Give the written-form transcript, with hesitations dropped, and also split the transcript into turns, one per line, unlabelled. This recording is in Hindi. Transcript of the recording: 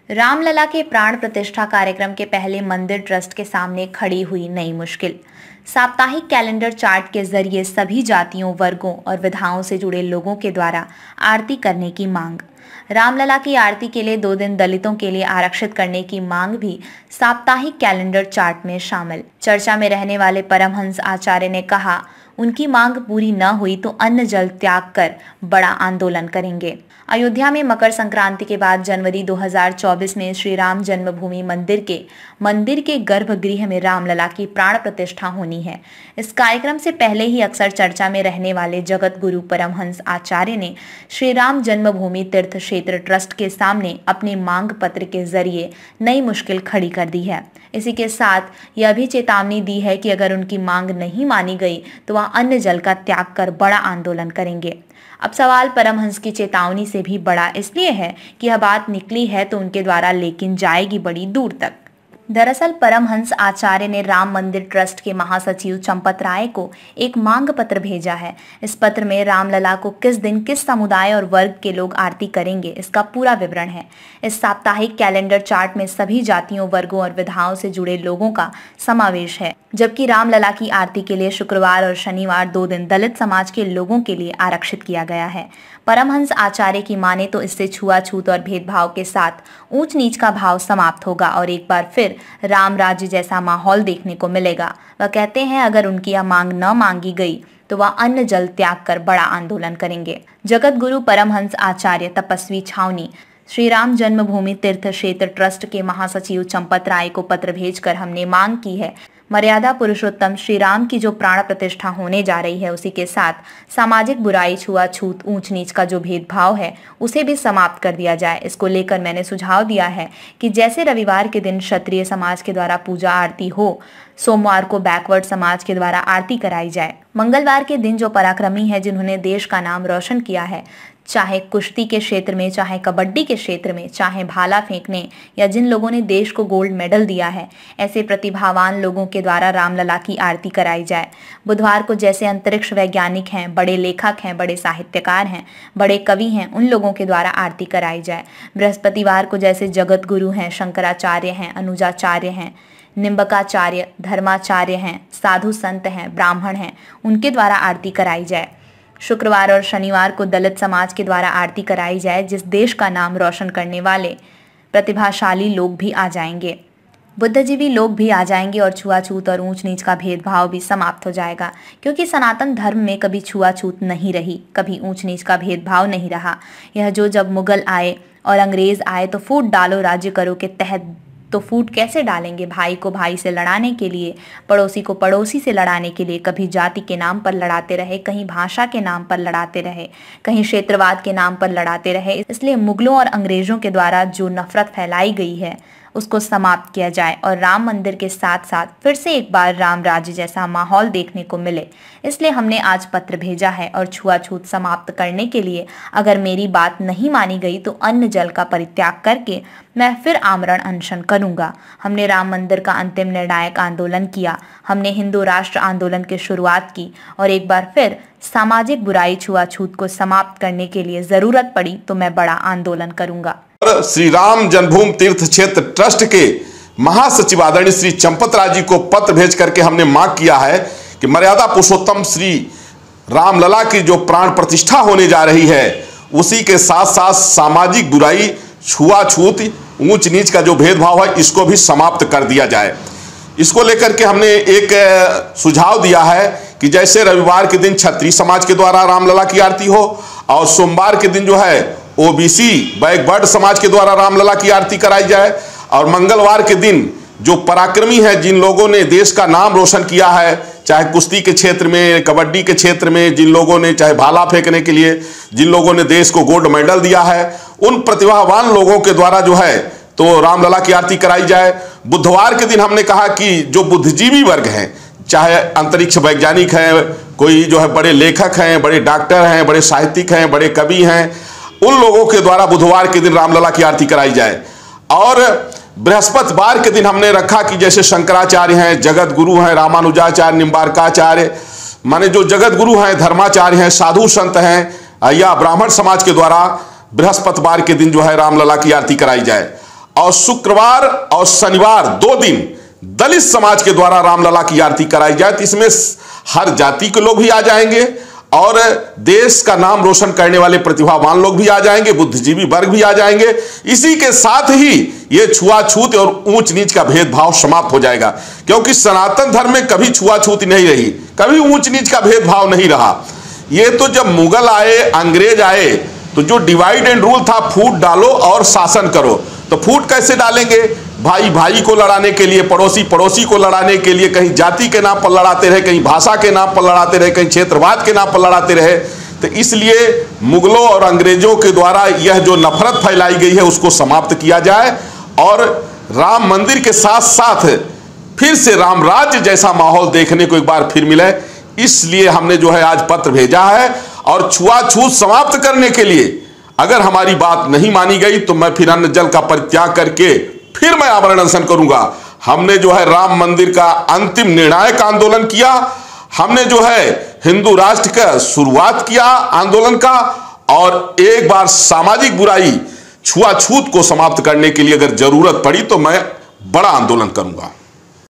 रामलला के प्राण प्रतिष्ठा कार्यक्रम के पहले मंदिर ट्रस्ट के सामने खड़ी हुई नई मुश्किल। साप्ताहिक कैलेंडर चार्ट के जरिए सभी जातियों, वर्गों और विधाओं से जुड़े लोगों के द्वारा आरती करने की मांग। रामलला की आरती के लिए 2 दिन दलितों के लिए आरक्षित करने की मांग भी साप्ताहिक कैलेंडर चार्ट में शामिल। चर्चा में रहने वाले परमहंस आचार्य ने कहा, उनकी मांग पूरी न हुई तो अन्न जल त्याग कर बड़ा आंदोलन करेंगे। अयोध्या में मकर संक्रांति के बाद जनवरी 2024 में श्री राम जन्मभूमि मंदिर के गर्भगृह में रामलला की प्राण प्रतिष्ठा होनी है। इस कार्यक्रम से पहले ही अक्सर चर्चा में रहने वाले जगत गुरु परमहंस आचार्य ने श्री राम जन्मभूमि तीर्थ क्षेत्र ट्रस्ट के सामने अपने मांग पत्र के जरिए नई मुश्किल खड़ी कर दी है। इसी के साथ यह भी चेतावनी दी है कि अगर उनकी मांग नहीं मानी गई तो वह अन्न जल का त्याग कर बड़ा आंदोलन करेंगे। अब सवाल परमहंस की चेतावनी से भी बड़ा इसलिए है कि यह बात निकली है तो उनके द्वारा लेकिन जाएगी बड़ी दूर तक। दरअसल परमहंस आचार्य ने राम मंदिर ट्रस्ट के महासचिव चंपत राय को एक मांग पत्र भेजा है। इस पत्र में रामलला को किस दिन किस समुदाय और वर्ग के लोग आरती करेंगे, इसका पूरा विवरण है। इस साप्ताहिक कैलेंडर चार्ट में सभी जातियों, वर्गों और विधाओं से जुड़े लोगों का समावेश है, जबकि रामलला की आरती के लिए शुक्रवार और शनिवार 2 दिन दलित समाज के लोगों के लिए आरक्षित किया गया है। परमहंस आचार्य की माने तो इससे छुआछूत और भेदभाव के साथ ऊंच नीच का भाव समाप्त होगा और एक बार फिर राम राज्य जैसा माहौल देखने को मिलेगा। वह कहते हैं अगर उनकी यह मांग न मांगी गई तो वह अन्न जल त्याग कर बड़ा आंदोलन करेंगे। जगत गुरु परमहंस आचार्य तपस्वी छावनी श्री राम जन्मभूमि तीर्थ क्षेत्र ट्रस्ट के महासचिव चंपत राय को पत्र भेजकर हमने मांग की है, मर्यादा पुरुषोत्तम श्री राम की जो प्राण प्रतिष्ठा होने जा रही है उसी के साथ सामाजिक बुराई, छुआछूत, ऊंच नीच का जो भेदभाव है उसे भी समाप्त कर दिया जाए। इसको लेकर मैंने सुझाव दिया है कि जैसे रविवार के दिन क्षत्रिय समाज के द्वारा पूजा आरती हो, सोमवार को बैकवर्ड समाज के द्वारा आरती कराई जाए। मंगलवार के दिन जो पराक्रमी है जिन्होंने देश का नाम रोशन किया है, चाहे कुश्ती के क्षेत्र में, चाहे कबड्डी के क्षेत्र में, चाहे भाला फेंकने या जिन लोगों ने देश को गोल्ड मेडल दिया है, ऐसे प्रतिभावान लोगों के द्वारा रामलला की आरती कराई जाए। बुधवार को जैसे अंतरिक्ष वैज्ञानिक हैं, बड़े लेखक हैं, बड़े साहित्यकार हैं, बड़े कवि हैं, उन लोगों के द्वारा आरती कराई जाए। बृहस्पतिवार को जैसे जगत गुरु हैं, शंकराचार्य हैं, अनुजाचार्य हैं, निम्बकाचार्य, धर्माचार्य हैं, साधु संत हैं, ब्राह्मण हैं, उनके द्वारा आरती कराई जाए। शुक्रवार और शनिवार को दलित समाज के द्वारा आरती कराई जाए। जिस देश का नाम रोशन करने वाले प्रतिभाशाली लोग भी आ जाएंगे, बुद्धिजीवी लोग भी आ जाएंगे और छुआछूत और ऊंच नीच का भेदभाव भी समाप्त हो जाएगा, क्योंकि सनातन धर्म में कभी छुआछूत नहीं रही, कभी ऊंच नीच का भेदभाव नहीं रहा। यह जो जब मुगल आए और अंग्रेज आए तो फूट डालो राज्य करो के तहत तो फूट कैसे डालेंगे? भाई को भाई से लड़ाने के लिए, पड़ोसी को पड़ोसी से लड़ाने के लिए, कभी जाति के नाम पर लड़ाते रहे, कहीं भाषा के नाम पर लड़ाते रहे, कहीं क्षेत्रवाद के नाम पर लड़ाते रहे। इसलिए मुगलों और अंग्रेजों के द्वारा जो नफरत फैलाई गई है उसको समाप्त किया जाए और राम मंदिर के साथ साथ फिर से एक बार राम राज्य जैसा माहौल देखने को मिले। इसलिए हमने आज पत्र भेजा है और छुआछूत समाप्त करने के लिए अगर मेरी बात नहीं मानी गई तो अन्न जल का परित्याग करके मैं फिर आमरण अनशन करूंगा। हमने राम मंदिर का अंतिम निर्णायक आंदोलन किया, हमने हिंदू राष्ट्र आंदोलन की शुरुआत की और एक बार फिर सामाजिक बुराई, छुआछूत को समाप्त करने के लिए जरूरत पड़ी तो मैं बड़ा आंदोलन करूंगा।
श्री राम जन्मभूमि तीर्थ क्षेत्र ट्रस्ट के महासचिव आदरणीय श्री चंपत राय जी को पत्र भेज करके हमने मांग किया है कि मर्यादा पुरुषोत्तम श्री रामलला की जो प्राण प्रतिष्ठा होने जा रही है उसी के साथ साथ सामाजिक बुराई, छुआछूत, ऊंच नीच का जो भेदभाव है इसको भी समाप्त कर दिया जाए। इसको लेकर के हमने एक सुझाव दिया है कि जैसे रविवार के दिन क्षत्रिय समाज के द्वारा रामलला की आरती हो और सोमवार के दिन जो है ओबीसी बैकवर्ड समाज के द्वारा रामलला की आरती कराई जाए और मंगलवार के दिन जो पराक्रमी है, जिन लोगों ने देश का नाम रोशन किया है, चाहे कुश्ती के क्षेत्र में, कबड्डी के क्षेत्र में, जिन लोगों ने चाहे भाला फेंकने के लिए जिन लोगों ने देश को गोल्ड मेडल दिया है, उन प्रतिभावान लोगों के द्वारा जो है तो रामलला की आरती कराई जाए। बुधवार के दिन हमने कहा कि जो बुद्धिजीवी वर्ग हैं, चाहे अंतरिक्ष वैज्ञानिक हैं, कोई जो है बड़े लेखक हैं, बड़े डॉक्टर हैं, बड़े साहित्यिक हैं, बड़े कवि हैं, उन लोगों के द्वारा बुधवार के दिन रामलला की आरती कराई जाए। और बृहस्पतिवार के दिन हमने रखा कि जैसे शंकराचार्य हैं, जगत गुरु हैं, रामानुजाचार्य, निम्बार्काचार्य, माने जो जगत गुरु हैं, धर्माचार्य हैं, साधु संत हैं या ब्राह्मण समाज के द्वारा बृहस्पतिवार के दिन जो है रामलला की आरती कराई जाए। और शुक्रवार और शनिवार 2 दिन दलित समाज के द्वारा रामलला की आरती कराई जाए। तो इसमें हर जाति के लोग भी आ जाएंगे और देश का नाम रोशन करने वाले प्रतिभावान लोग भी आ जाएंगे, बुद्धिजीवी वर्ग भी आ जाएंगे। इसी के साथ ही ये छुआछूत और ऊंच नीच का भेदभाव समाप्त हो जाएगा, क्योंकि सनातन धर्म में कभी छुआछूत नहीं रही, कभी ऊंच नीच का भेदभाव नहीं रहा। ये तो जब मुगल आए, अंग्रेज आए, तो जो डिवाइड एंड रूल था, फूट डालो और शासन करो। तो फूट कैसे डालेंगे? भाई भाई को लड़ाने के लिए, पड़ोसी पड़ोसी को लड़ाने के लिए, कहीं जाति के नाम पर लड़ाते रहे, कहीं भाषा के नाम पर लड़ाते रहे, कहीं क्षेत्रवाद के नाम पर लड़ाते रहे। तो इसलिए मुगलों और अंग्रेजों के द्वारा यह जो नफरत फैलाई गई है उसको समाप्त किया जाए और राम मंदिर के साथ साथ फिर से राम राज्य जैसा माहौल देखने को एक बार फिर मिले। इसलिए हमने जो है आज पत्र भेजा है और छुआछूत समाप्त करने के लिए अगर हमारी बात नहीं मानी गई तो मैं फिर अन्न जल का परित्याग करके फिर मैं आवरण अनशन करूंगा। हमने जो है राम मंदिर का अंतिम निर्णायक आंदोलन किया, हमने जो है हिंदू राष्ट्र का शुरुआत किया आंदोलन का, और एक बार सामाजिक बुराई छुआछूत को समाप्त करने के लिए अगर जरूरत पड़ी तो मैं बड़ा आंदोलन करूंगा।